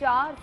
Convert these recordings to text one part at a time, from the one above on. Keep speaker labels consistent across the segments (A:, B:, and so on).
A: 4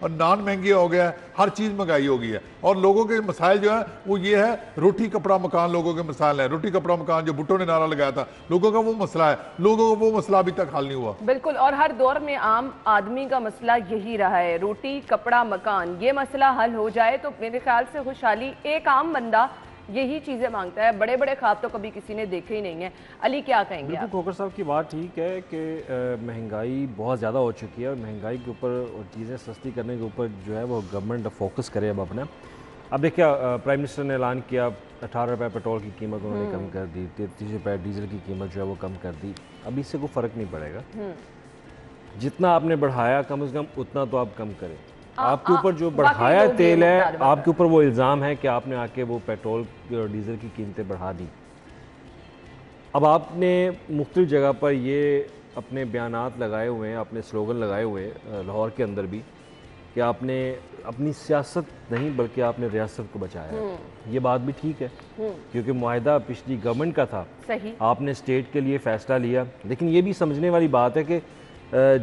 B: اور نان مہنگی ہو گیا ہے، ہر چیز مہنگائی ہو گئی ہے، اور لوگوں کے مسائل جو ہیں وہ یہ ہے روٹی کپڑا مکان لوگوں کے مسائل ہیں، روٹی کپڑا مکان جو بھٹو نے نعرہ لگایا تھا لوگوں کا وہ مسئلہ ہے، لوگوں کا وہ مسئلہ ابھی تک حل نہیں ہوا۔
A: بالکل، اور ہر دور میں عام آدمی کا مسئلہ یہی رہا ہے، روٹی کپڑا مکان، یہ مسئلہ حل ہو جائے تو میرے خیال سے خوشحالی، ایک عام بندہ یہی چیزیں مانگتا ہے، بڑے بڑے خواب تو کبھی کسی نے دیکھے ہی نہیں ہیں۔ علی کیا کہیں گے
C: بالکل
A: آپ؟
C: کھوکر صاحب کی بات ٹھیک ہے کہ مہنگائی بہت زیادہ ہو چکی ہے، اور مہنگائی کے اوپر اور چیزیں سستی کرنے کے اوپر جو ہے وہ گورنمنٹ فوکس کرے اب اپنا۔ اب دیکھیں پرائم منسٹر نے اعلان کیا 18 روپے پیٹرول کی قیمت انہوں نے کم کر دی، 33 روپے ڈیزل کی قیمت جو ہے وہ کم کر دی۔ اب اس سے کوئی فرق نہیں پڑے گا، جتنا آپ نے بڑھایا کم از کم اتنا تو آپ کم کریں۔ آپ کے اوپر جو بڑھایا تیل ہے، آپ کے اوپر وہ الزام ہے کہ آپ نے آ کے وہ پیٹرول اور ڈیزل کی قیمتیں بڑھا دی۔ اب آپ نے مختلف جگہ پر یہ اپنے بیانات لگائے ہوئے ہیں، اپنے سلوگن لگائے ہوئے ہیں لاہور کے اندر بھی، کہ آپ نے اپنی سیاست نہیں بلکہ آپ نے ریاست کو بچایا ہے۔ یہ بات بھی ٹھیک ہے کیونکہ معاہدہ پچھلی گورنمنٹ کا تھا، آپ نے اسٹیٹ کے لیے فیصلہ لیا، لیکن یہ بھی سمجھنے والی بات ہے کہ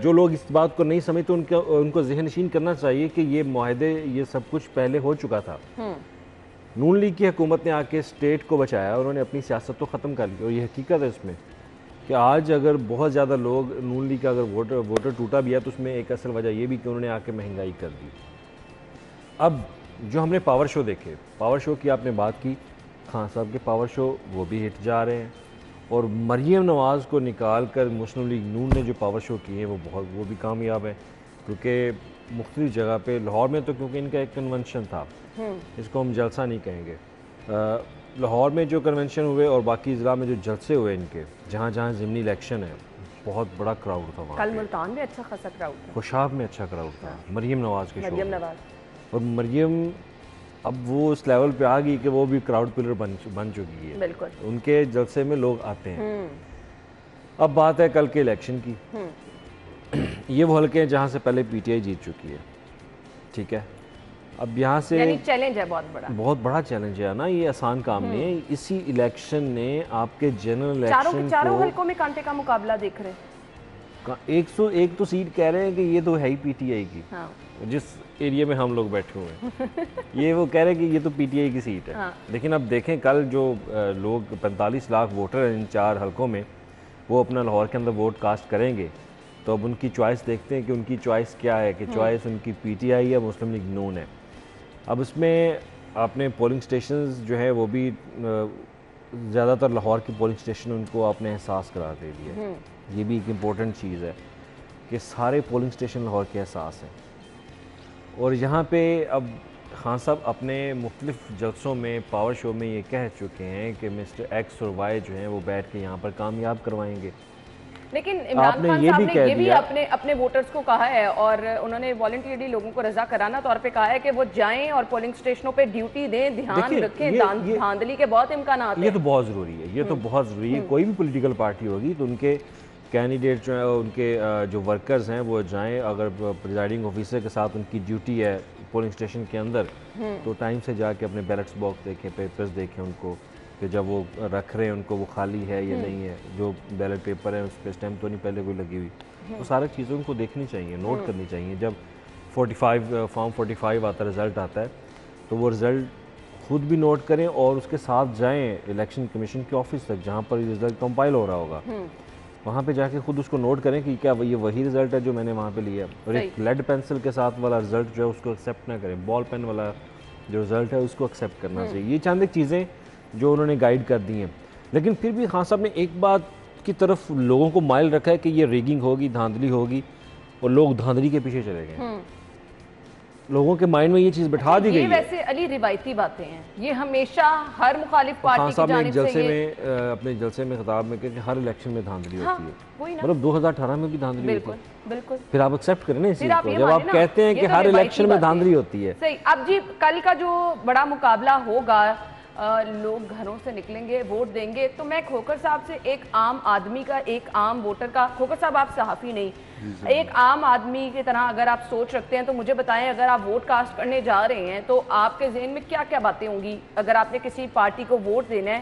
C: جو لوگ اس بات کو نہیں سمجھتے ان کو ذہن نشین کرنا چاہیے کہ یہ معاہدے یہ سب کچھ پہلے ہو چکا تھا۔ نون لیگ کی حکومت نے آ کے اسٹیٹ کو بچایا، انہوں نے اپنی سیاست تو ختم کر لی، اور یہ حقیقت ہے اس میں کہ آج اگر بہت زیادہ لوگ نون لیگ کا اگر ووٹر ٹوٹا بھی ہے تو اس میں ایک اصل وجہ یہ بھی کہ انہوں نے آ کے مہنگائی کر دی۔ اب جو ہم نے پاور شو دیکھے، پاور شو کی آپ نے بات کی، خان صاحب کے پاور شو وہ بھی ہٹ جا رہے ہیں، اور مریم نواز کو نکال کر مسلم لیگ نون نے جو پاور شو کیے ہیں وہ بھی کامیاب ہیں، کیونکہ مختلف جگہ پہ لاہور میں تو کیونکہ ان کا ایک کنونشن تھا، اس کو ہم جلسہ نہیں کہیں گے، لاہور میں جو کنونشن ہوئے اور باقی ضلع میں جو جلسے ہوئے ان کے، جہاں جہاں ضمنی الیکشن ہے، بہت بڑا کراؤڈ تھا وہاں۔
A: کل ملتان میں اچھا خاصا کراؤڈ تھا،
C: خوشاب میں اچھا کراؤڈ تھا مریم نواز کے شو
A: مریم
C: میں،
A: نواز،
C: اور مریم اب وہ اس لیول پہ آ گئی کہ وہ بھی کراؤڈ پلر بن چکی ہے،
A: بالکل
C: ان کے جلسے میں لوگ آتے ہیں۔ اب بات ہے کل کے الیکشن کی، یہ وہ حلقے ہیں جہاں سے پہلے پی ٹی آئی جیت چکی ہے، ٹھیک ہے، اب یہاں سے
A: یعنی چیلنج ہے بہت بڑا
C: چیلنج ہے نا، یہ آسان کام نہیں ہے۔ اسی الیکشن نے آپ کے جنرل الیکشن
A: چاروں حلقوں میں کانٹے کا مقابلہ دیکھ رہے ہیں،
C: 101 تو سیٹ کہہ رہے ہیں کہ یہ تو ہے ہی پی ٹی آئی کی، جس ایریا میں ہم لوگ بیٹھے ہوئے ہیں یہ وہ کہہ رہے ہیں کہ یہ تو پی ٹی آئی کی سیٹ ہے، لیکن اب دیکھیں کل جو لوگ 45 لاکھ ووٹر ہیں ان 4 حلقوں میں، وہ اپنا لاہور کے اندر ووٹ کاسٹ کریں گے، تو اب ان کی چوائس دیکھتے ہیں کہ ان کی چوائس کیا ہے، کہ چوائس ان کی پی ٹی آئی یا مسلم لیگ نون ہے۔ اب اس میں آپ نے پولنگ سٹیشنز جو ہے وہ بھی زیادہ تر لاہور کی پولنگ سٹیشن ان کو آپ نے احساس کرا دے دیا، یہ بھی ایک امپورٹنٹ چیز ہے کہ سارے پولنگ سٹیشن لاہور کے احساس ہیں، اور یہاں پہ اب خان صاحب اپنے مختلف جلسوں میں پاور شو میں یہ کہہ چکے ہیں کہ مسٹر ایکس اور وائی جو ہیں وہ بیٹھ کے یہاں پر کامیاب کروائیں گے،
A: لیکن عمران خان صاحب نے یہ بھی اپنے ووٹرز کو کہا ہے، اور انہوں نے والنٹیرلی لوگوں کو رضا کرانا طور پہ کہا ہے کہ وہ جائیں اور پولنگ سٹیشنوں پہ ڈیوٹی دیں، دھیان رکھیں، دھاندلی کے بہت امکانات ہیں۔
C: یہ تو بہت ضروری ہے، یہ تو بہت ضروری ہے، کوئی بھی پولیٹیکل پارٹی ہوگی تو ان کے کینڈیڈیٹ جو ہیں، ان کے جو ورکرز ہیں وہ جائیں، اگر پریزائڈنگ آفیسر کے ساتھ ان کی ڈیوٹی ہے پولنگ سٹیشن کے اندر تو ٹائم سے جا کے اپنے بیلٹس باکس دیکھیں، پیپرز دیکھیں ان کو کہ جب وہ رکھ رہے ہیں ان کو وہ خالی ہے یا نہیں ہے، جو بیلٹ پیپر ہے اس پہ اسٹیمپ تو نہیں پہلے کوئی لگی ہوئی، وہ سارے چیزیں ان کو دیکھنی چاہیے، نوٹ کرنی چاہیے۔ جب فارم 45 آتا ہے، رزلٹ آتا ہے، تو وہ رزلٹ خود بھی نوٹ کریں اور اس کے ساتھ جائیں الیکشن کمیشن کے آفس تک جہاں پر یہ رزلٹ کمپائل ہو رہا ہوگا، وہاں پہ جا کے خود اس کو نوٹ کریں کہ کیا یہ وہی رزلٹ ہے جو میں نے وہاں پہ لیا، اور ایک لیڈ پینسل کے ساتھ والا رزلٹ جو ہے اس کو ایکسیپٹ نہ کریں، بال پین والا جو رزلٹ ہے اس کو ایکسیپٹ کرنا چاہیے۔ یہ چند ایک چیزیں جو انہوں نے گائیڈ کر دی ہیں، لیکن پھر بھی خان صاحب نے ایک بات کی طرف لوگوں کو مائل رکھا ہے کہ یہ ریگنگ ہوگی، دھاندلی ہوگی، اور لوگ دھاندلی کے پیچھے چلے گئے، لوگوں کے مائنڈ میں یہ چیز بٹھا دی گئی ہے۔
A: یہ ویسے علی روایتی باتیں ہیں، یہ ہمیشہ ہر مخالف پارٹی کی جانب سے
C: ایک جلسے میں اپنے جلسے میں خطاب میں کہ ہر الیکشن میں دھاندلی ہوتی ہے، مطلب 2018 میں بھی دھاندلی ہوتی ہے،
A: بالکل،
C: پھر آپ ایکسیپٹ کریں نا اس چیز کو، جب آپ کہتے ہیں کہ ہر الیکشن میں دھاندلی ہوتی ہے۔
A: صحیح، اب جی کل کا جو بڑا مقابلہ ہوگا، لوگ گھروں سے نکلیں گے، ووٹ دیں گے، تو میں کھوکر صاحب سے ایک عام آدمی کا، ایک عام ووٹر کا، کھوکر صاحب آپ صحافی نہیں، ایک عام آدمی کی طرح اگر آپ سوچ رکھتے ہیں تو مجھے بتائیں، اگر آپ ووٹ کاسٹ کرنے جا رہے ہیں تو آپ کے ذہن میں کیا کیا باتیں ہوں گی؟ اگر آپ نے کسی پارٹی کو ووٹ دینا ہے،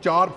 B: 4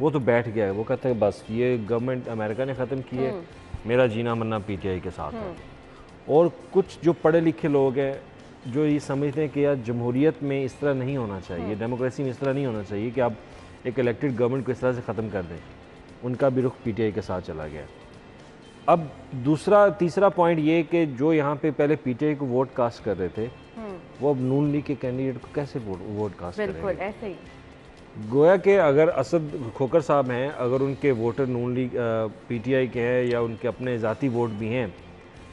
C: وہ تو بیٹھ گیا ہے، وہ کہتا ہے بس یہ گورنمنٹ امریکہ نے ختم کی ہے، میرا جینا مرنا پی ٹی آئی کے ساتھ ہے۔ اور کچھ جو پڑھے لکھے لوگ ہیں جو یہ سمجھتے ہیں کہ یار جمہوریت میں اس طرح نہیں ہونا چاہیے، ڈیموکریسی میں اس طرح نہیں ہونا چاہیے کہ آپ ایک الیکٹڈ گورنمنٹ کو اس طرح سے ختم کر دیں، ان کا بھی رخ پی ٹی آئی کے ساتھ چلا گیا۔ اب تیسرا پوائنٹ یہ کہ جو یہاں پہ پہلے پی ٹی آئی کو ووٹ کاسٹ کر رہے تھے وہ اب نون لیگ کے کینڈیڈیٹ کو کیسے ووٹ کاسٹ کریں گے؟
A: بالکل ایسے ہی
C: گویا کہ اگر اسد کھوکر صاحب ہیں، اگر ان کے voter Noon League P T I کے ہیں یا ان کے اپنے ذاتی ووٹ بھی ہیں،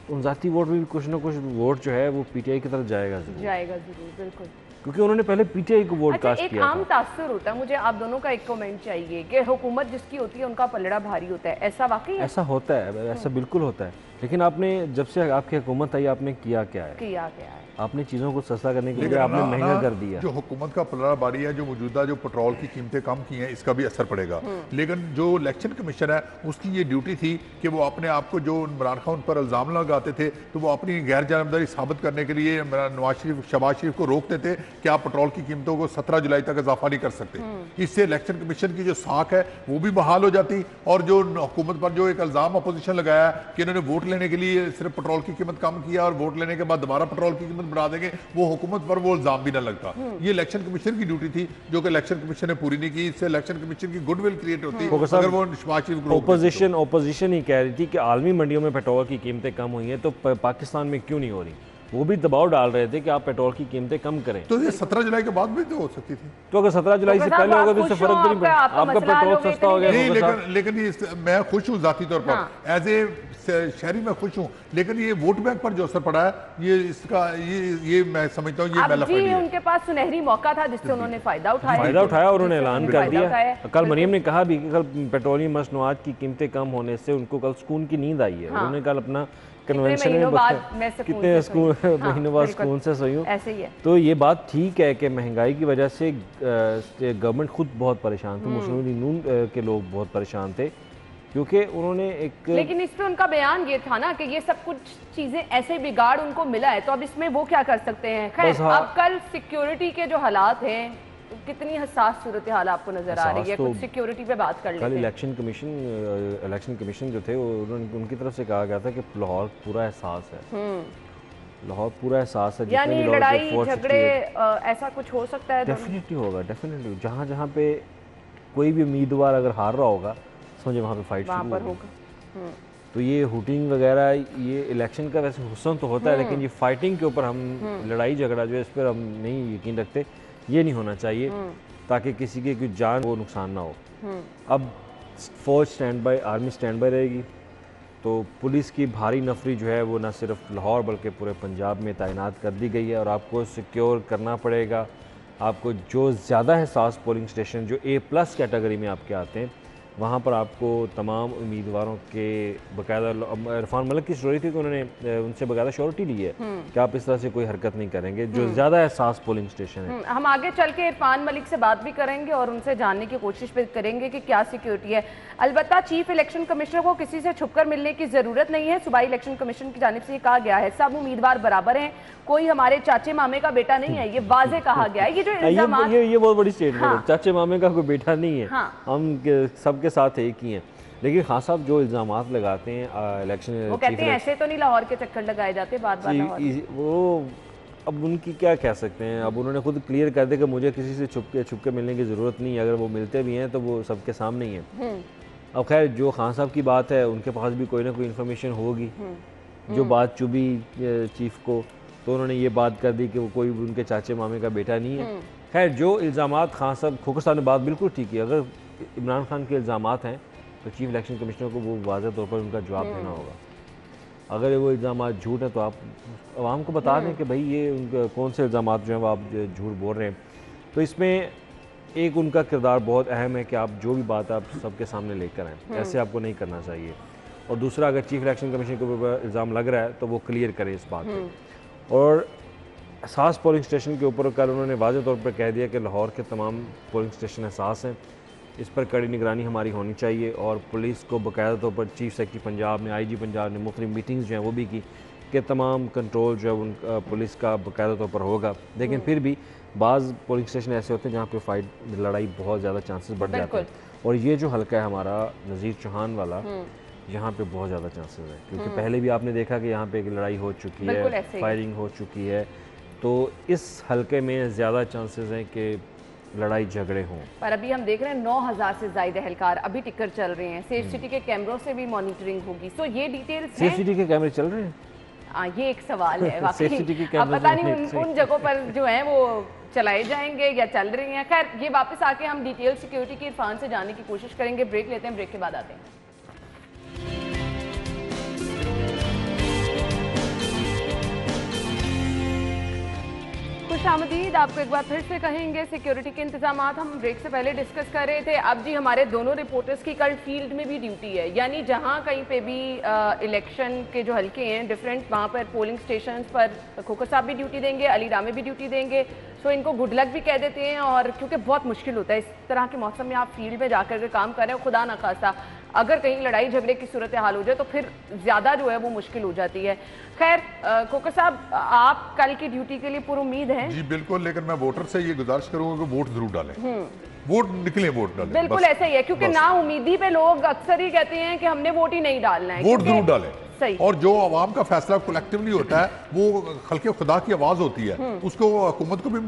C: ان ذاتی ووٹ میں بھی کچھ نہ کچھ ووٹ جو ہے وہ پی ٹی آئی کی طرف جائے گا ضرور،
A: بالکل،
C: کیونکہ انہوں نے پہلے پی ٹی آئی کو ووٹ
A: اچھا
C: کاسٹ
A: ایک
C: کیا
A: عام
C: تھا۔
A: تاثر ہوتا ہے، مجھے آپ دونوں کا ایک کومنٹ چاہیے کہ حکومت جس کی ہوتی ہے ان کا پلڑا بھاری ہوتا ہے، ایسا واقعی ہے؟
C: ایسا ہوتا ہے، ایسا بالکل ہوتا ہے، لیکن آپ نے جب سے آپ کی حکومت آئی آپ نے کیا کیا ہے؟
A: کیا گیا ہے
C: آپ نے چیزوں کو سستا کرنے کے لیے
B: لیکن
C: آپ نے مہنگا کر دیا۔
B: جو حکومت کا پلڑا باری ہے، جو موجودہ جو پٹرول کی قیمتیں کم کی ہیں، اس کا بھی اثر پڑے گا، لیکن جو الیکشن کمیشن ہے اس کی یہ ڈیوٹی تھی کہ وہ اپنے آپ کو جو عمران خان پر الزام لگاتے تھے تو وہ اپنی غیر جانبداری ثابت کرنے کے لیے شہباز شریف کو روکتے تھے کہ آپ پٹرول کی قیمتوں کو 17 جولائی تک اضافہ نہیں کر سکتے۔ اس سے الیکشن کمیشن کی جو ساکھ ہے وہ بھی بحال ہو جاتی، اور جو حکومت پر جو ایک الزام اپوزیشن لگایا ہے کہ انہوں نے ووٹ لینے کے لیے صرف پٹرول کی قیمت کم کیا اور ووٹ لینے کے بعد دوبارہ پٹرول کی قیمت بڑھا دیں گے، وہ حکومت پر وہ الزام بھی نہ لگتا۔ یہ الیکشن کمیشن کی ڈیوٹی تھی جو کہ الیکشن کمیشن نے پوری نہیں کی۔ اس سے الیکشن کمیشن کی گڈ ول کریٹ ہوتی اگر وہ شہباز شریف کو
C: اپوزیشن ہی کہہ رہی تھی کہ عالمی منڈیوں میں پیٹرول کی قیمتیں کم ہوئی ہیں تو پاکستان میں کیوں نہیں ہو رہی؟ وہ بھی دباؤ ڈال رہے تھے کہ آپ پیٹرول کی قیمتیں کم کریں،
B: تو یہ 17 جولائی کے بعد بھی تو ہو سکتی تھی۔
C: تو اگر 17 جولائی سے پہلے ہوگا تو اس سے فرق تو نہیں پڑا، آپ کا پیٹرول سستا ہو گیا۔
B: نہیں، لیکن میں خوش ہوں ذاتی طور پر، ایز اے شہری میں خوش ہوں، لیکن یہ ووٹ بینک پر جو اثر پڑا ہے یہ میں سمجھتا ہوں یہ میلا فائڈ ہے۔
A: ان کے پاس سنہری موقع تھا جس سے انہوں نے فائدہ
C: اٹھایا اور انہوں نے اعلان کر دیا۔ کل مریم نے کہا بھی کہ کل پیٹرولیم مصنوعات کی قیمتیں کم ہونے سے ان کو کل سکون کی نیند آئی ہے، انہوں نے کل اپنا کنونشن میں کتنے مہینوں بعد سکون سے سوئی ہوں۔ تو یہ بات ٹھیک ہے کہ مہنگائی کی وجہ سے گورنمنٹ خود بہت پریشان تھی، مسلم لیگ نون کے لوگ بہت پریشان تھے کیونکہ انہوں نے ایک،
A: لیکن اس پہ ان کا بیان یہ تھا نا کہ یہ سب کچھ چیزیں ایسے بگاڑ ان کو ملا ہے تو اب اس میں وہ کیا کر سکتے ہیں۔ خیر اب کل سیکیورٹی کے جو حالات ہیں کتنی حساس صورتحال آپ کو نظر آ رہی ہے، کچھ سیکیورٹی پہ بات کر لیتے ہیں۔
C: کل الیکشن کمیشن جو تھے ان کی طرف سے کہا گیا تھا کہ لاہور پورا احساس ہے، لاہور پورا احساس ہے،
A: یعنی لڑائی جھگڑے ایسا کچھ ہو سکتا ہے؟
C: ڈیفینیٹلی ہوگا، ڈیفینیٹلی جہاں جہاں پہ کوئی بھی امیدوار اگر ہار رہا ہوگا سمجھے وہاں پہ فائٹ شروع ہوگا۔ تو یہ ہوٹنگ وغیرہ یہ الیکشن کا ویسے حسن تو ہوتا ہے، لیکن یہ فائٹنگ کے اوپر ہم لڑائی جھگڑا جو ہے اس پر ہم نہیں یقین رکھتے، یہ نہیں ہونا چاہیے تاکہ کسی کی کوئی جان کو نقصان نہ ہو۔ اب فوج stand by, army stand by رہے گی، تو پولیس کی بھاری نفری جو ہے وہ نہ صرف لاہور بلکہ پورے پنجاب میں تعینات کر دی گئی ہے، اور آپ کو سیکیور کرنا پڑے گا۔ آپ کو جو زیادہ حساس پولنگ سٹیشن جو A+ کیٹیگری میں آپ کے آتے ہیں وہاں پر آپ کو تمام امیدواروں کے باقاعدہ، عرفان ملک کی اسٹوری تھی کہ انہوں نے ان سے باقاعدہ شورٹی لی ہے کہ آپ اس طرح سے کوئی حرکت نہیں کریں گے، جو زیادہ احساس پولنگ سٹیشن ہے۔
A: ہم آگے چل کے عرفان ملک سے بات بھی کریں گے اور ان سے جاننے کی کوشش بھی کریں گے کہ کیا سیکیورٹی ہے۔ البتہ چیف الیکشن کمشنر کو کسی سے چھپ کر ملنے کی ضرورت نہیں ہے، صوبائی الیکشن کمیشن کی جانب سے یہ کہا گیا ہے سب امیدوار برابر ہیں، کوئی ہمارے چاچے مامے کا بیٹا نہیں ہے، یہ واضح کہا گیا ہے۔ یہ جو الزامات،
C: یہ بہت بڑی اسٹیٹمنٹ ہے، چاچے مامے کا کوئی بیٹا نہیں ہے، ہم سب کے ساتھ ایک ہی ہیں۔ لیکن خان صاحب جو الزامات لگاتے ہیں الیکشن،
A: وہ کہتے ہیں ایسے تو نہیں لاہور کے چکر لگائے جاتے بار بار لاہور،
C: وہ اب ان کی کیا کہہ سکتے ہیں، اب انہوں نے خود کلیئر کر دیا کہ مجھے کسی سے چھپ کے ملنے کی ضرورت نہیں ہے، اگر وہ ملتے بھی ہیں تو وہ سب کے سامنے ہی ہیں۔ اب خیر جو خان صاحب کی بات ہے ان کے پاس بھی کوئی نہ کوئی انفارمیشن ہوگی جو بات چبھی چیف کو، تو انہوں نے یہ بات کر دی کہ وہ کوئی ان کے چاچے مامے کا بیٹا نہیں ہے۔ خیر جو الزامات خان صاحب، کھوکر صاحب نے بات بالکل ٹھیک کی، اگر عمران خان کے الزامات ہیں تو چیف الیکشن کمشنر کو وہ واضح طور پر ان کا جواب دینا ہوگا۔ اگر وہ الزامات جھوٹ ہیں تو آپ عوام کو بتا دیں کہ بھائی یہ ان کا کون سے الزامات جو ہیں وہ آپ جھوٹ بول رہے ہیں۔ تو اس میں ایک ان کا کردار بہت اہم ہے کہ آپ جو بھی بات آپ سب کے سامنے لے کر آئیں، ایسے آپ کو نہیں کرنا چاہیے۔ اور دوسرا اگر چیف الیکشن کمیشن کے اوپر الزام لگ رہا ہے تو وہ کلیئر کرے اس بات پہ۔ اور حساس پولنگ سٹیشن کے اوپر کل انہوں نے واضح طور پر کہہ دیا کہ لاہور کے تمام پولنگ سٹیشن حساس ہیں، اس پر کڑی نگرانی ہماری ہونی چاہیے، اور پولیس کو باقاعدہ طور پر چیف سیکرٹری پنجاب نے، آئی جی پنجاب نے مختلف میٹنگز جو ہیں وہ بھی کی کہ تمام کنٹرول جو ہے ان پولیس کا باقاعدہ طور پر ہوگا۔ لیکن پھر بھی بعض پولنگ سٹیشن ایسے ہوتے ہیں جہاں پہ فائٹ، لڑائی بہت زیادہ چانسز بڑھ جاتے ہیں، اور یہ جو حلقہ ہے ہمارا نذیر چوہان والا، یہاں پہ بہت زیادہ چانسز ہے، کیونکہ پہلے بھی آپ نے دیکھا کہ یہاں پہ ایک لڑائی ہو چکی ہے، فائرنگ ہو چکی ہے، تو اس حلقے میں زیادہ چانسز ہیں کہ لڑائی جھگڑے ہوں۔
A: پر ابھی ہم دیکھ رہے ہیں 9000 سے زائد اہلکار ابھی ٹکر چل رہے ہیں، سیف سٹی کے کیمروں سے بھی مانیٹرنگ ہوگی، سو یہ ڈیٹیلز ہیں۔
C: سیف سٹی کے کیمرے چل رہے ہیں؟
A: یہ ایک سوال ہے واقعی، اب پتہ نہیں ان جگہوں پر جو ہیں وہ چلائے جائیں گے یا چل رہی ہیں۔ خیر یہ واپس آ کے ہم ڈیٹیل سیکیورٹی کی عرفان سے جاننے کی کوشش کریں گے، بریک لیتے ہیں، بریک کے بعد آتے ہیں۔ خوش آمدید، آپ کو ایک بار پھر سے کہیں گے سیکیورٹی کے انتظامات ہم بریک سے پہلے ڈسکس کر رہے تھے۔ اب جی ہمارے دونوں رپورٹرز کی کل فیلڈ میں بھی ڈیوٹی ہے، یعنی جہاں کہیں پہ بھی الیکشن کے جو حلقے ہیں ڈیفرنٹ، وہاں پر پولنگ سٹیشنز پر کھوکھر صاحب بھی ڈیوٹی دیں گے، علی رامے بھی ڈیوٹی دیں گے، سو ان کو گڈ لک بھی کہہ دیتے ہیں۔ اور کیونکہ بہت مشکل ہوتا ہے اس طرح کے موسم میں آپ فیلڈ میں جا کر کام کر رہے ہیں، خدا نخواستہ اگر کہیں لڑائی جھگڑے کی صورتحال ہو جائے تو پھر زیادہ جو ہے وہ مشکل ہو جاتی ہے۔ خیر کھوکھر صاحب، آپ کل کی ڈیوٹی کے لیے پر امید ہیں؟
B: جی بالکل، لیکن میں ووٹر سے یہ گزارش کروں گا کہ ووٹ ضرور ڈالیں، ووٹ نکلیں، ووٹ ڈالیں۔
A: بالکل ایسا ہی ہے، کیونکہ نا امیدی پہ لوگ اکثر ہی کہتے ہیں کہ ہم نے ووٹ ہی نہیں ڈالنا ہے،
B: ووٹ ضرور ڈالیں۔
A: صحیح۔
B: اور جو عوام کا فیصلہ کولیکٹیولی ہوتا ہے وہ خلق خدا کی آواز ہوتی ہے، اس کو حکومت کو بھی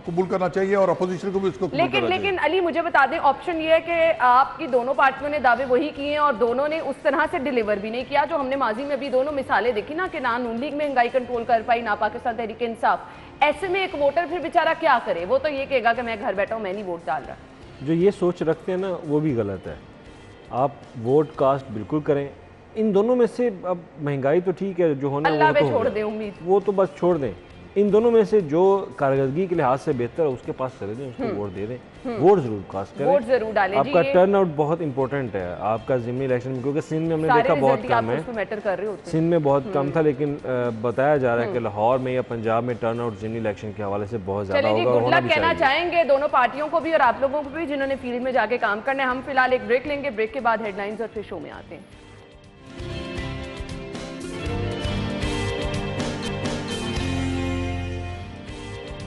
B: قبول کرنا چاہیے اور اپوزیشن کو بھی اس کو قبول کرنا چاہیے۔
A: لیکن علی مجھے بتا دیں، آپشن یہ ہے کہ آپ کی دونوں پارٹیوں نے دعوے وہی کیے ہیں اور دونوں نے اس طرح سے ڈیلیور بھی نہیں کیا جو ہم نے ماضی میں بھی دونوں مثالیں دیکھی نا، کہ نہ نون لیگ مہنگائی کنٹرول کر پائی، نہ پاکستان تحریک انصاف۔ ایسے میں ایک ووٹر پھر بیچارہ کیا کرے؟ وہ تو یہ کہے گا کہ میں گھر بیٹھا ہوں، میں نہیں ووٹ ڈال رہا۔
C: جو یہ سوچ رکھتے ہیں نا وہ بھی غلط ہے، آپ ووٹ کاسٹ بالکل کریں۔ ان دونوں میں سے اب مہنگائی تو ٹھیک ہے، جو ہونا
A: اللہ
C: وہ
A: پہ
C: تو
A: چھوڑ
C: ہو
A: دیں امید،
C: وہ تو بس چھوڑ دیں۔ ان دونوں میں سے جو کارکردگی کے لحاظ سے بہتر ہے اس کے پاس چلے دیں، اس کو ووٹ دے دیں، ووٹ ضرور کاسٹ کریں،
A: ووٹ ضرور ڈالیں۔
C: آپ کا ٹرن آؤٹ بہت امپورٹنٹ ہے آپ کا ضمنی الیکشن میں، کیونکہ سندھ میں ہم نے دیکھا بہت کم ہے،
A: میٹر کر رہے ہوتے ہیں،
C: سندھ میں بہت کم تھا، لیکن بتایا جا رہا ہے کہ لاہور میں یا پنجاب میں ٹرن آؤٹ ضمنی الیکشن کے حوالے سے بہت زیادہ ہوگا اور ہونا بھی چاہیے۔
A: کہنا چاہیں گے دونوں پارٹیوں کو بھی اور آپ لوگوں کو بھی جنہوں نے فیلڈ میں جا کے کام کرنا ہے۔ ہم فی الحال ایک بریک لیں گے، بریک کے بعد ہیڈ لائنز اور پھر شو میں آتے ہیں۔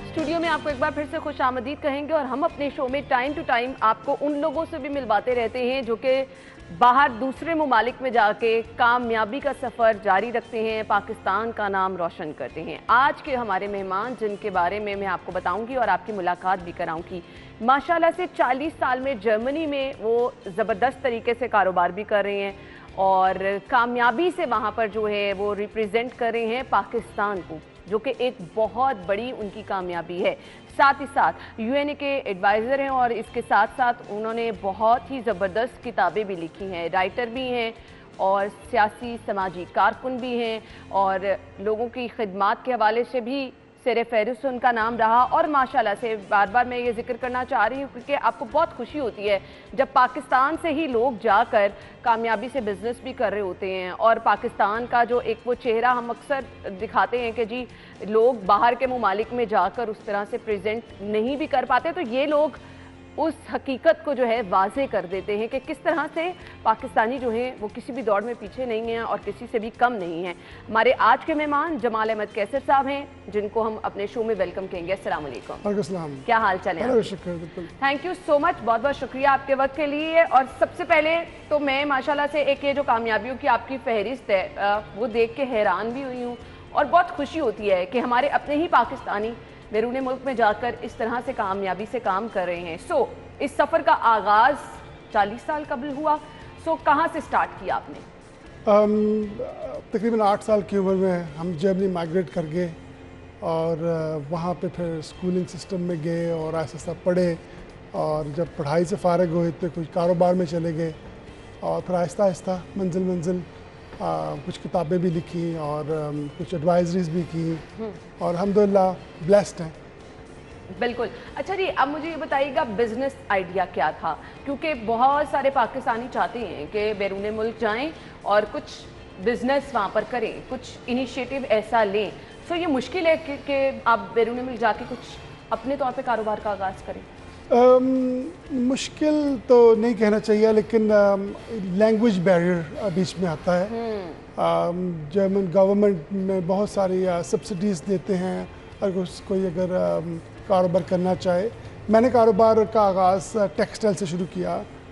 A: اسٹوڈیو میں آپ کو ایک بار پھر سے خوش آمدید کہیں گے، اور ہم اپنے شو میں ٹائم ٹو ٹائم آپ کو ان لوگوں سے بھی ملواتے رہتے ہیں جو کہ باہر دوسرے ممالک میں جا کے کامیابی کا سفر جاری رکھتے ہیں، پاکستان کا نام روشن کرتے ہیں۔ آج کے ہمارے مہمان جن کے بارے میں میں آپ کو بتاؤں گی اور آپ کی ملاقات بھی کراؤں گی، ماشاءاللہ سے 40 سال میں جرمنی میں وہ زبردست طریقے سے کاروبار بھی کر رہے ہیں اور کامیابی سے وہاں پر جو ہے وہ ریپریزنٹ کر رہے ہیں پاکستان کو، جو کہ ایک بہت بڑی ان کی کامیابی ہے۔ ساتھ ہی ساتھ یو این اے کے ایڈوائزر ہیں اور اس کے ساتھ ساتھ انہوں نے بہت ہی زبردست کتابیں بھی لکھی ہیں، رائٹر بھی ہیں اور سیاسی سماجی کارکن بھی ہیں، اور لوگوں کی خدمات کے حوالے سے بھی سیر فہرست ان کا نام رہا۔ اور ماشاءاللہ سے بار بار میں یہ ذکر کرنا چاہ رہی ہوں کیونکہ آپ کو بہت خوشی ہوتی ہے جب پاکستان سے ہی لوگ جا کر کامیابی سے بزنس بھی کر رہے ہوتے ہیں، اور پاکستان کا جو ایک وہ چہرہ ہم اکثر دکھاتے ہیں کہ جی لوگ باہر کے ممالک میں جا کر اس طرح سے پریزنٹ نہیں بھی کر پاتے، تو یہ لوگ اس حقیقت کو جو ہے واضح کر دیتے ہیں کہ کس طرح سے پاکستانی جو ہیں وہ کسی بھی دوڑ میں پیچھے نہیں ہیں اور کسی سے بھی کم نہیں ہیں۔ ہمارے آج کے مہمان جمال احمد کیسر صاحب ہیں جن کو ہم اپنے شو میں ویلکم کہیں گے۔ السلام علیکم۔
D: وعلیکم السلام،
A: کیا حال چال ہے؟ تھینک یو سو مچ، بہت بہت شکریہ آپ کے وقت کے لیے۔ اور سب سے پہلے تو میں ماشاءاللہ سے ایک یہ جو کامیابیوں کی آپ کی فہرست ہے وہ دیکھ کے حیران بھی ہوئی ہوں اور بہت خوشی ہوتی ہے کہ ہمارے اپنے ہی پاکستانی بیرون ملک میں جا کر اس طرح سے کامیابی سے کام کر رہے ہیں۔ سو اس سفر کا آغاز 40 سال قبل ہوا، سو کہاں سے سٹارٹ کیا آپ نے؟
D: تقریباً 8 سال کی عمر میں ہم جرمنی مائگریٹ کر گئے اور وہاں پہ پھر اسکولنگ سسٹم میں گئے اور آہستہ آہستہ پڑھے، اور جب پڑھائی سے فارغ ہوئے تو کچھ کاروبار میں چلے گئے اور پھر آہستہ آہستہ منزل کچھ کتابیں بھی لکھی اور کچھ ایڈوائزریز بھی کی اور الحمدللہ بلیسڈ ہیں۔
A: بالکل۔ اچھا جی، اب مجھے یہ بتائیے گا بزنس آئیڈیا کیا تھا؟ کیونکہ بہت سارے پاکستانی چاہتے ہیں کہ بیرون ملک جائیں اور کچھ بزنس وہاں پر کریں، کچھ انیشیٹو ایسا لیں، سو یہ مشکل ہے کہ آپ بیرون ملک جا کے کچھ اپنے طور پہ کاروبار کا آغاز کریں؟
D: مشکل تو نہیں کہنا چاہیے، لیکن لینگویج بیریئر بیچ میں آتا ہے۔ جرمن گورنمنٹ میں بہت ساری سبسڈیز دیتے ہیں اگر کوئی کاروبار کرنا چاہے۔ میں نے کاروبار کا آغاز ٹیکسٹائل سے شروع کیا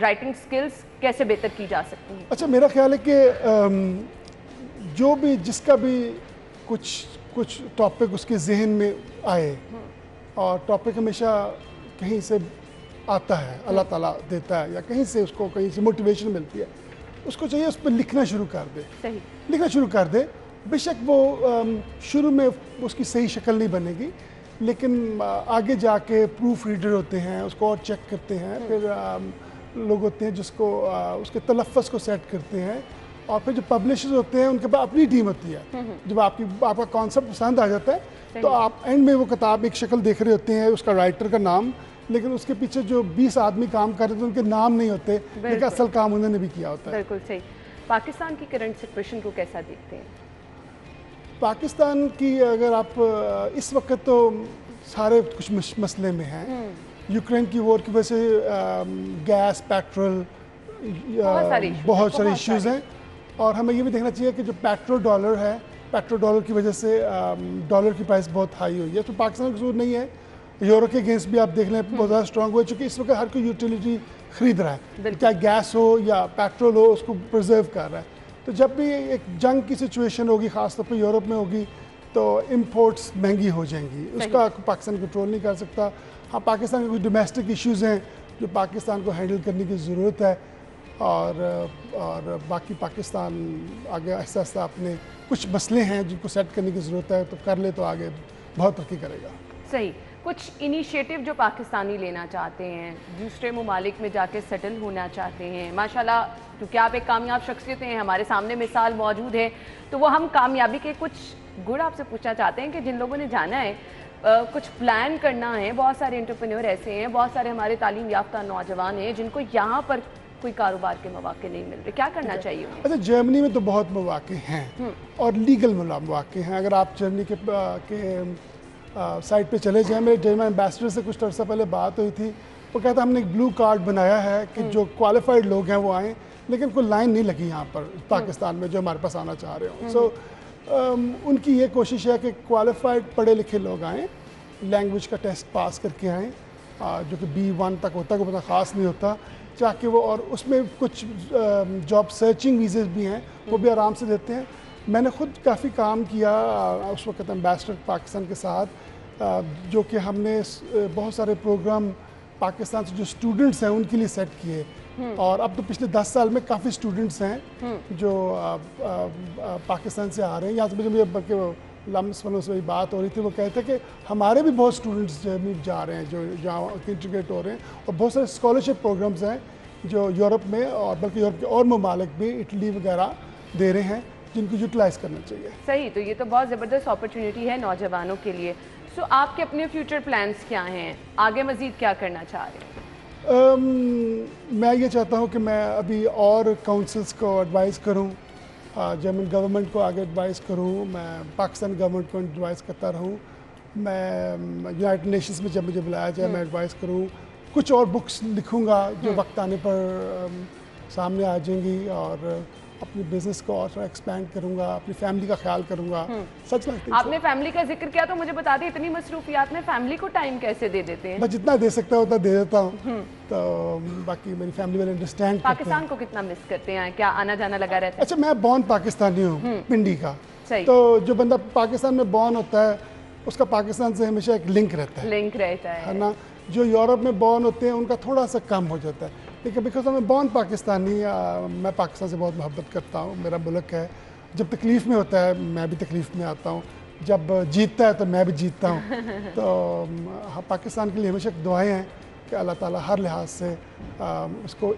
A: رائٹنگ سکلز کیسے بہتر کی جا سکتی ہیں؟
D: اچھا میرا خیال ہے کہ جو بھی جس کا بھی کچھ ٹاپک اس کے ذہن میں آئے اور ٹاپک ہمیشہ کہیں سے آتا ہے، اللہ تعالیٰ دیتا ہے یا کہیں سے اس کو کہیں سے موٹیویشن ملتی ہے، اس کو چاہیے اس پہ لکھنا شروع کر دے، لکھنا شروع کر دے. بے شک وہ شروع میں اس کی صحیح شکل نہیں بنے گی، لیکن آگے جا کے پروف ریڈر ہوتے ہیں، اس کو اور چیک کرتے ہیں، پھر لوگ ہوتے ہیں جس کو اس کے تلفظ کو سیٹ کرتے ہیں، اور پھر جو پبلشرز ہوتے ہیں ان کے پاس اپنی ٹیم ہوتی ہے. جب آپ کا کانسیپٹ پسند آ جاتا ہے تو آپ اینڈ میں وہ کتاب ایک شکل دیکھ رہے ہوتے ہیں، اس کا رائٹر کا نام، لیکن اس کے پیچھے جو 20 آدمی کام کر رہے تھے ان کے نام نہیں ہوتے، لیکن اصل کام انہوں نے بھی کیا ہوتا ہے.
A: بالکل صحیح. پاکستان کی کرنٹ سچویشن کو کیسا دیکھتے ہیں؟
D: پاکستان کی اگر آپ اس وقت تو سارے کچھ مسئلے میں ہیں. یوکرین کی وار کی وجہ سے گیس، پیٹرول، بہت سارے ایشوز ہیں، اور ہمیں یہ بھی دیکھنا چاہیے کہ جو پیٹرول ڈالر ہے، پیٹرول ڈالر کی وجہ سے ڈالر کی پرائس بہت ہائی ہوئی ہے. تو پاکستان کا قصور نہیں ہے، یورو کے اگینسٹ بھی آپ دیکھ لیں بہت زیادہ اسٹرانگ ہوئے، چونکہ اس وقت ہر کوئی یوٹیلیٹی خرید رہا ہے، چاہے گیس ہو یا پیٹرول ہو، اس کو پرزرو کر رہا ہے. تو جب بھی ایک جنگ کی سچویشن ہوگی، خاص طور پہ یورپ میں ہوگی، تو امپورٹس مہنگی ہو جائیں گی. اس کا پاکستان کنٹرول نہیں کر سکتا. ہاں پاکستان کے کچھ ڈومیسٹک ایشوز ہیں جو پاکستان کو ہینڈل کرنے کی ضرورت ہے، اور باقی پاکستان آگے آہستہ آہستہ اپنے کچھ مسئلے ہیں جن کو سیٹ کرنے کی ضرورت ہے، تو کر لے تو آگے بہت ترقی کرے گا.
A: صحیح. کچھ انیشیٹو جو پاکستانی لینا چاہتے ہیں، دوسرے ممالک میں جا کے سیٹل ہونا چاہتے ہیں، ماشاءاللہ کیونکہ آپ ایک کامیاب شخصیت ہیں، ہمارے سامنے مثال موجود ہے، تو وہ ہم کامیابی کے کچھ گڑ آپ سے پوچھنا چاہتے ہیں کہ جن لوگوں نے جانا ہے، کچھ پلان کرنا ہے. بہت سارے انٹرپرینور ایسے ہیں، بہت سارے ہمارے تعلیم یافتہ نوجوان ہیں جن کو یہاں پر کوئی کاروبار کے مواقع نہیں مل رہے، کیا کرنا چاہیے انہیں؟
D: اچھا جرمنی میں تو بہت مواقع ہیں اور لیگل مواقع ہیں. اگر آپ جرمنی کے سائٹ پہ چلے جائیں، میرے جرمن ایمبیسڈر سے کچھ عرصہ پہلے بات ہوئی تھی، وہ کہتا ہم نے ایک بلو کارڈ بنایا ہے کہ جو کوالیفائڈ لوگ ہیں وہ آئیں، لیکن کوئی لائن نہیں لگی یہاں پر پاکستان میں جو ہمارے پاس آنا چاہ رہے ہوں. سو ان کی یہ کوشش ہے کہ کوالیفائڈ پڑھے لکھے لوگ آئیں، لینگویج کا ٹیسٹ پاس کر کے آئیں، جو کہ B1 تک ہوتا ہے، کوئی اتنا خاص نہیں ہوتا، چاہے وہ، اور اس میں کچھ جاب سرچنگ ویزز بھی ہیں، وہ بھی آرام سے دیتے ہیں. میں نے خود کافی کام کیا اس وقت ایمبیسڈر پاکستان کے ساتھ، جو کہ ہم نے بہت سارے پروگرام پاکستان سے جو اسٹوڈنٹس ہیں ان کے لیے سیٹ کیے، اور اب تو پچھلے 10 سال میں کافی اسٹوڈنٹس ہیں جو پاکستان سے آ رہے ہیں. یہاں سے مجھے بلکہ لمس والوں سے بات ہو رہی تھی، وہ کہتے ہیں کہ ہمارے بھی بہت اسٹوڈنٹس جرمنی جا رہے ہیں جو جہاں انٹیگریٹ ہو رہے ہیں، اور بہت سارے اسکالرشپ پروگرامز ہیں جو یورپ میں اور بلکہ یورپ کے اور ممالک بھی، اٹلی وغیرہ دے رہے ہیں، جن کو یوٹیلائز کرنا چاہیے.
A: صحیح. تو یہ تو بہت زبردست اپرچونٹی ہے نوجوانوں کے لیے. سو آپ کے اپنے فیوچر پلانس کیا ہیں؟ آگے مزید کیا کرنا چاہ رہے ہیں؟
D: میں یہ چاہتا ہوں کہ میں ابھی اور کاؤنسلس کو ایڈوائز کروں، جرمن گورنمنٹ کو آگے ایڈوائز کروں، میں پاکستان گورنمنٹ کو ایڈوائز کرتا رہوں، میں یونائٹڈ نیشنز میں جب مجھے بلایا جائے میں ایڈوائز کروں. کچھ اور بکس لکھوں گا جو وقت آنے پر سامنے آ جائیں گی، اور اپنے بزنس کو اور تھوڑا ایکسپینڈ کروں گا، اپنی فیملی کا خیال کروں گا. سچ میں
A: آپ نے فیملی کا ذکر کیا تو مجھے بتا دیں، اتنی مصروفیات میں فیملی کو ٹائم کیسے دے دیتے ہیں؟
D: میں جتنا دے سکتا ہوں اتنا دے دیتا ہوں، تو باقی میری فیملی والے انڈرسٹینڈ کرتے ہیں.
A: پاکستان کو کتنا مس کرتے ہیں؟ کیا آنا جانا لگا رہتا ہے؟
D: اچھا میں بورن پاکستانی ہوں، پنڈی کا، تو جو بندہ پاکستان میں بورن ہوتا ہے اس کا پاکستان سے ہمیشہ ایک لنک رہتا ہے نا. جو یورپ میں بورن ہوتے ہیں ان کا تھوڑا سا کم ہو جاتا ہے، لیکن بیکاز میں بورن پاکستانی، میں پاکستان سے بہت محبت کرتا ہوں، میرا ملک ہے. جب تکلیف میں ہوتا ہے میں بھی تکلیف میں آتا ہوں، جب جیتتا ہے تو میں بھی جیتتا ہوں. تو پاکستان کے لیے ہمیشہ دعائیں ہیں کہ اللہ تعالیٰ ہر لحاظ سے اس کو،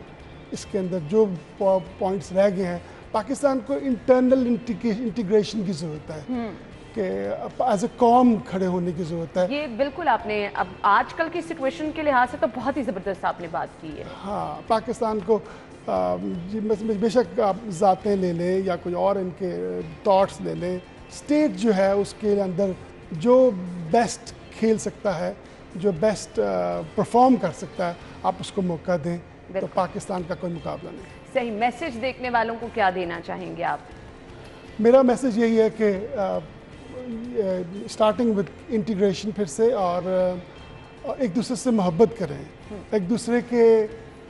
D: اس کے اندر جو پوائنٹس رہ گئے ہیں، پاکستان کو انٹرنل انٹیگریشن کی ضرورت ہے کہ ایز اے قوم کھڑے ہونے کی ضرورت ہے.
A: یہ بالکل آپ نے اب آج کل کی سچویشن کے لحاظ سے تو بہت ہی زبردست آپ نے بات کی ہے.
D: ہاں پاکستان کو بے شک آپ ذاتیں لے لیں یا کوئی اور ان کے تھاٹس لے لیں، اسٹیٹ جو ہے اس کے اندر جو بیسٹ کھیل سکتا ہے، جو بیسٹ پرفارم کر سکتا ہے، آپ اس کو موقع دیں، تو پاکستان کا کوئی مقابلہ نہیں.
A: صحیح. میسج دیکھنے والوں کو کیا دینا چاہیں گے آپ؟
D: میرا میسج یہی ہے کہ اسٹارٹنگ وتھ انٹیگریشن پھر سے، اور ایک دوسرے سے محبت کریں، ایک دوسرے کے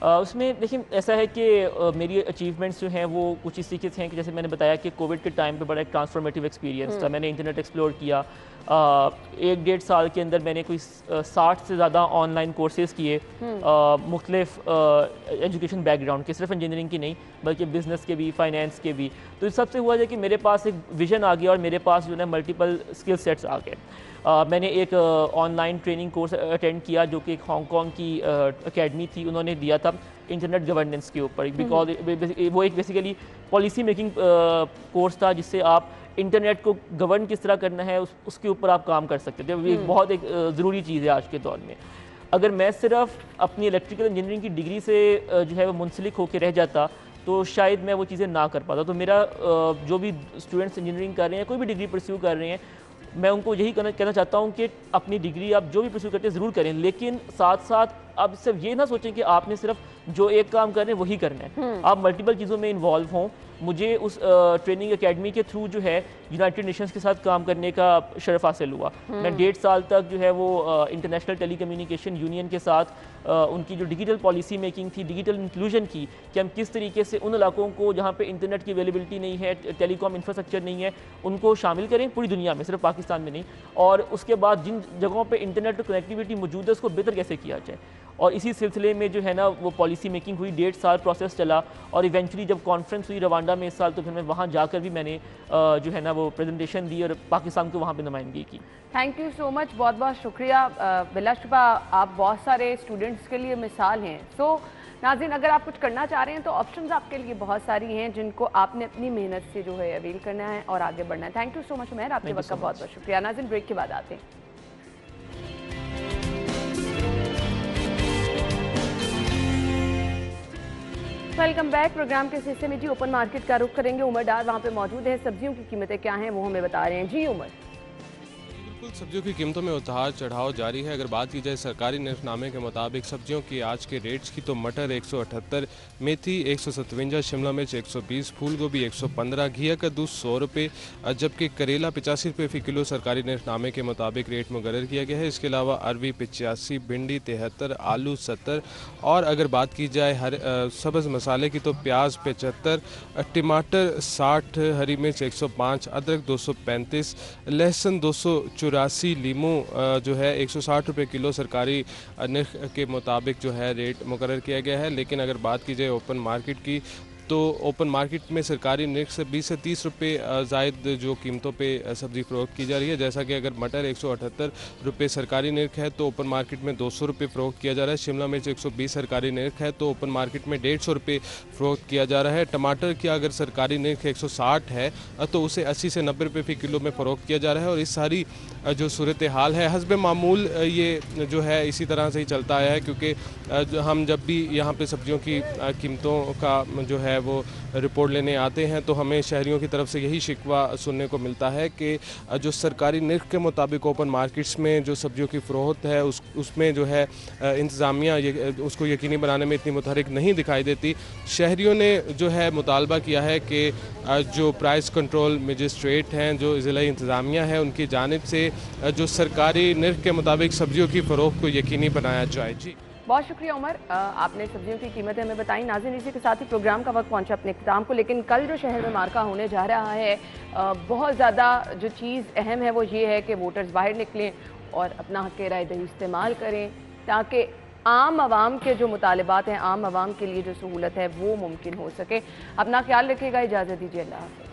E: اس میں دیکھیں ایسا ہے کہ میری اچیومنٹس جو ہیں وہ کچھ اس طریقے سے ہیں کہ جیسے میں نے بتایا کہ کووڈ کے ٹائم پہ بڑا ایک ٹرانسفارمیٹیو ایکسپیرینس تھا. میں نے انٹرنیٹ ایکسپلور کیا. 1-1.5 سال کے اندر میں نے کوئی 60 سے زیادہ آن لائن کورسز کیے, مختلف ایجوکیشن بیک گراؤنڈ کے, صرف انجینئرنگ کی نہیں بلکہ بزنس کے بھی, فائنینس کے بھی. تو اس سب سے ہوا ہے کہ میرے پاس ایک ویژن آ گیا اور میرے پاس جو ہے ملٹیپل اسکل سیٹس آ گئے. میں نے ایک on line training course attend کیا جو کہ ایک ہانگ کانگ کی اکیڈمی تھی, انہوں نے دیا تھا انٹرنیٹ گورننس کے اوپر, بیکاز وہ ایک بیسیکلی پالیسی میکنگ کورس تھا جس سے آپ انٹرنیٹ کو گورن کس طرح کرنا ہے اس کے اوپر آپ کام کر سکتے تھے. یہ بہت ایک ضروری چیز ہے آج کے دور میں. اگر میں صرف اپنی الیکٹریکل انجینئرنگ کی ڈگری سے جو ہے وہ منسلک ہو کے رہ جاتا تو شاید میں وہ چیزیں نہ کر پاتا. تو میرا جو بھی اسٹوڈنٹس انجینئرنگ کر رہے ہیں, کوئی بھی ڈگری پرسیو کر رہے ہیں, میں ان کو یہی کہنا چاہتا ہوں کہ اپنی ڈگری آپ جو بھی پرسیو کرتے ہیں ضرور کریں, لیکن ساتھ ساتھ آپ صرف یہ نہ سوچیں کہ آپ نے صرف جو ایک کام کر رہے ہیں وہی کرنا ہے. آپ ملٹیپل چیزوں میں انوالو ہوں. مجھے اس ٹریننگ اکیڈمی کے تھرو جو ہے یونائٹڈ نیشنز کے ساتھ کام کرنے کا شرف حاصل ہوا. میں 1.5 سال تک جو ہے وہ انٹرنیشنل ٹیلی کمیونیکیشن یونین کے ساتھ ان کی جو ڈیجیٹل پالیسی میکنگ تھی, ڈیجیٹل انکلوژن کی, کہ ہم کس طریقے سے ان علاقوں کو جہاں پہ انٹرنیٹ کی اویلیبلٹی نہیں ہے, ٹیلی کام انفراسٹرکچر نہیں ہے, ان کو شامل کریں پوری دنیا میں, صرف پاکستان میں نہیں. اور اس کے بعد جن جگہوں پہ انٹرنیٹ کنیکٹیوٹی موجود ہے اس کو بہتر کیسے کیا جائے. اور اسی سلسلے میں جو ہے نا وہ پالیسی میکنگ ہوئی, 1.5 سال پروسیس چلا, اور ایونچولی جب کانفرنس ہوئی روانڈا میں اس سال تو پھر میں وہاں جا کر بھی میں نے جو ہے نا وہ پریزنٹیشن دی اور پاکستان کو وہاں پہ نمائندگی کی.
A: تھینک یو سو مچ, بہت بہت شکریہ. بلا شبہ آپ بہت سارے اسٹوڈنٹس کے لیے مثال ہیں. سو ناظرین, اگر آپ کچھ کرنا چاہ رہے ہیں تو آپشنز آپ کے لیے بہت ساری ہیں جن کو آپ نے اپنی محنت سے جو ہے اویل کرنا ہے اور آگے بڑھنا ہے. تھینک یو سو مچ عمیر, آپ کے وقت کا بہت بہت شکریہ. ناظرین, بریک کے بعد آتے ہیں. Welcome back. پروگرام کے حصے میں جی اوپن مارکیٹ کا رخ کریں گے. عمر ڈار وہاں پہ موجود ہے. سبزیوں کی قیمتیں کیا ہیں وہ ہمیں بتا رہے ہیں. جی عمر.
F: بالکل, سبزیوں کی قیمتوں میں اتار چڑھاؤ جاری ہے. اگر بات کی جائے سرکاری نرخ نامے کے مطابق سبزیوں کی آج کے ریٹس کی تو مٹر 178, میتھی 157, شملہ مرچ 120, پھول گوبھی 115, گھیا کدو 100 روپے, جبکہ کریلا 85 روپے فی کلو سرکاری نرخ نامے کے مطابق ریٹ مقرر کیا گیا ہے. اس کے علاوہ اروی 85, بھنڈی 73, آلو 70, اور اگر بات کی جائے سبز مسالے کی تو پیاز 75, ٹماٹر 60, ہری مرچ 105, ادرک 235, لہسن 284, لیمو جو ہے 160 روپے کلو سرکاری نرخ کے مطابق جو ہے ریٹ مقرر کیا گیا ہے. لیکن اگر بات کی جائے اوپن مارکیٹ کی تو اوپن مارکیٹ میں سرکاری نرخ سے 20 سے 30 روپے زائد جو قیمتوں پہ سبزی فروخت کی جا رہی ہے. جیسا کہ اگر مٹر 178 روپے سرکاری نرخ ہے تو اوپن مارکیٹ میں 200 روپے فروخت کیا جا رہا ہے. شملہ مرچ 120 سرکاری نرخ ہے تو اوپن مارکیٹ میں 150 روپے فروخت کیا جا رہا ہے. ٹماٹر کی اگر سرکاری نرخ 160 ہے تو اسے 80 سے 90 روپے فی کلو میں فروخت کیا جا رہا ہے. اور اس ساری جو صورتحال ہے حسب معمول یہ جو ہے اسی طرح سے ہی چلتا آیا ہے, کیونکہ ہم جب بھی یہاں پہ سبزیوں کی قیمتوں کا جو ہے وہ رپورٹ لینے آتے ہیں تو ہمیں شہریوں کی طرف سے یہی شکوہ سننے کو ملتا ہے کہ جو سرکاری نرخ کے مطابق اوپن مارکیٹس میں جو سبزیوں کی فروخت ہے اس میں جو ہے انتظامیہ اس کو یقینی بنانے میں اتنی متحرک نہیں دکھائی دیتی. شہریوں نے جو ہے مطالبہ کیا ہے کہ جو پرائس کنٹرول مجسٹریٹ ہیں, جو ضلعی انتظامیہ ہے, ان کی جانب سے جو سرکاری نرخ کے مطابق سبزیوں کی فروخت کو یقینی بنایا جائے. جی
A: بہت شکریہ عمر, آپ نے سبزیوں کی قیمتیں ہمیں بتائیں. ناظرین, اسی کے ساتھ ہی پروگرام کا وقت پہنچا اپنے اختتام کو, لیکن کل جو شہر میں مارکا ہونے جا رہا ہے بہت زیادہ جو چیز اہم ہے وہ یہ ہے کہ ووٹرز باہر نکلیں اور اپنا حق رائے دہی استعمال کریں تاکہ عام عوام کے جو مطالبات ہیں, عام عوام کے لیے جو سہولت ہے وہ ممکن ہو سکے. اپنا خیال رکھیے گا, اجازت دیجیے, اللہ حافظ.